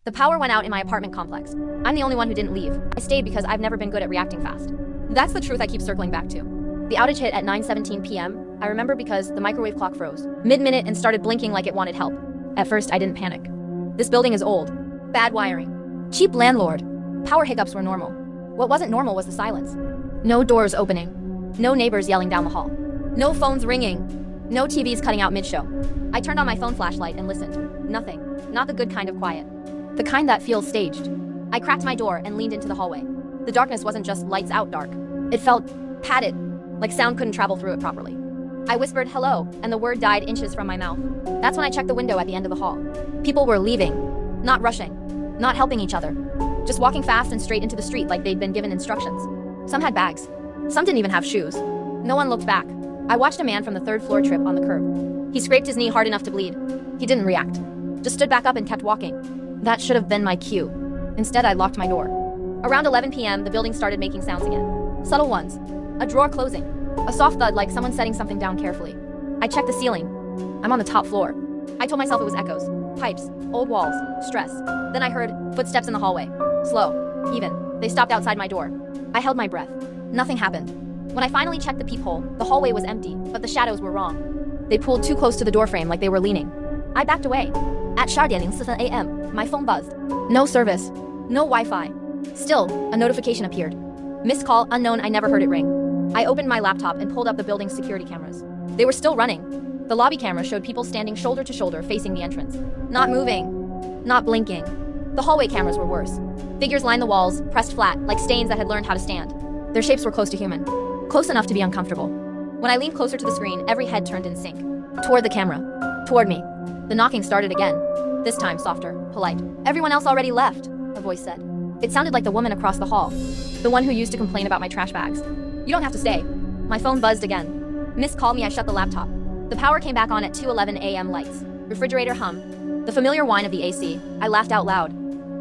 The power went out in my apartment complex. I'm the only one who didn't leave. I stayed because I've never been good at reacting fast. That's the truth I keep circling back to. The outage hit at 9:17 p.m. I remember because the microwave clock froze mid-minute and started blinking like it wanted help. At first, I didn't panic. This building is old. Bad wiring. Cheap landlord. Power hiccups were normal. What wasn't normal was the silence. No doors opening. No neighbors yelling down the hall. No phones ringing. No TVs cutting out mid-show. I turned on my phone flashlight and listened. Nothing. Not the good kind of quiet. The kind that feels staged. I cracked my door and leaned into the hallway. The darkness wasn't just lights out dark. It felt padded, like sound couldn't travel through it properly. I whispered hello, and the word died inches from my mouth. That's when I checked the window at the end of the hall. People were leaving, not rushing, not helping each other, just walking fast and straight into the street like they'd been given instructions. Some had bags. Some didn't even have shoes. No one looked back. I watched a man from the third floor trip on the curb. He scraped his knee hard enough to bleed. He didn't react, just stood back up and kept walking. That should have been my cue. Instead, I locked my door. Around 11 p.m., the building started making sounds again. Subtle ones. A drawer closing. A soft thud like someone setting something down carefully. I checked the ceiling. I'm on the top floor. I told myself it was echoes, pipes, old walls, stress. Then I heard footsteps in the hallway. Slow, even. They stopped outside my door. I held my breath. Nothing happened. When I finally checked the peephole, the hallway was empty, but the shadows were wrong. They pulled too close to the doorframe like they were leaning. I backed away. At 12:04 a.m., my phone buzzed. No service. No Wi-Fi. Still, a notification appeared. Missed call unknown. I never heard it ring. I opened my laptop and pulled up the building's security cameras. They were still running. The lobby camera showed people standing shoulder to shoulder facing the entrance. Not moving. Not blinking. The hallway cameras were worse. Figures lined the walls, pressed flat, like stains that had learned how to stand. Their shapes were close to human. Close enough to be uncomfortable. When I leaned closer to the screen, every head turned in sync. Toward the camera. Toward me. The knocking started again. This time softer, polite. Everyone else already left, a voice said. It sounded like the woman across the hall. The one who used to complain about my trash bags. You don't have to stay. My phone buzzed again. Missed call me. I shut the laptop. The power came back on at 2:11 a.m. Lights. Refrigerator hum. The familiar whine of the AC. I laughed out loud.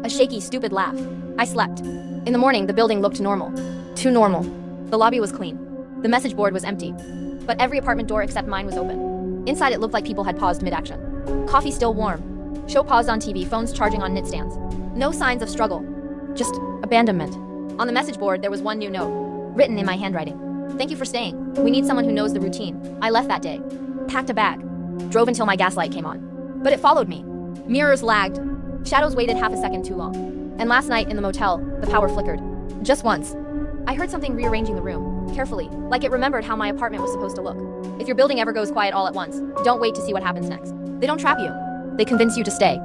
A shaky, stupid laugh. I slept. In the morning, the building looked normal. Too normal. The lobby was clean. The message board was empty. But every apartment door except mine was open. Inside it looked like people had paused mid-action. Coffee still warm. Show paused on TV, phones charging on nightstands. No signs of struggle. Just abandonment. On the message board, there was one new note. Written in my handwriting. Thank you for staying. We need someone who knows the routine. I left that day. Packed a bag. Drove until my gas light came on. But it followed me. Mirrors lagged. Shadows waited half a second too long. And last night in the motel, the power flickered. Just once. I heard something rearranging the room, carefully, like it remembered how my apartment was supposed to look. If your building ever goes quiet all at once, don't wait to see what happens next. They don't trap you. They convince you to stay.